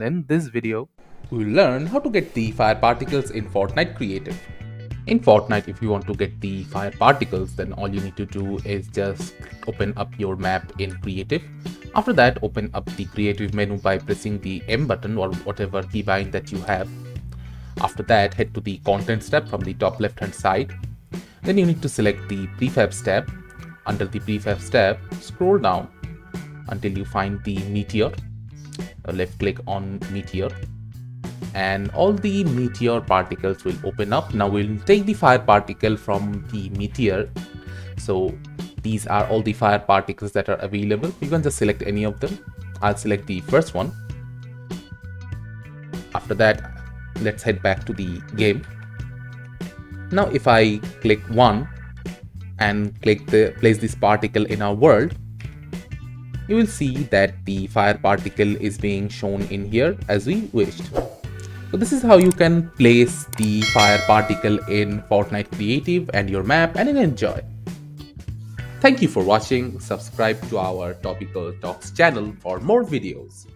In this video, we'll learn how to get the fire particles in Fortnite Creative. In Fortnite, if you want to get the fire particles, then all you need to do is just open up your map in Creative. After that, open up the Creative menu by pressing the M button or whatever keybind that you have. After that, head to the Contents tab from the top left hand side. Then you need to select the Prefabs tab. Under the Prefabs tab, scroll down until you find the Meteor. Left click on Meteor and all the meteor particles will open up. Now we'll take the fire particle from the meteor. So these are all the fire particles that are available. You can just select any of them. I'll select the first one. After that, let's head back to the game. Now if I click one and place this particle in our world, you will see that the fire particle is being shown in here as we wished. So this is how you can place the fire particle in Fortnite Creative and your map and enjoy. Thank you for watching. Subscribe to our Topical Talks channel for more videos.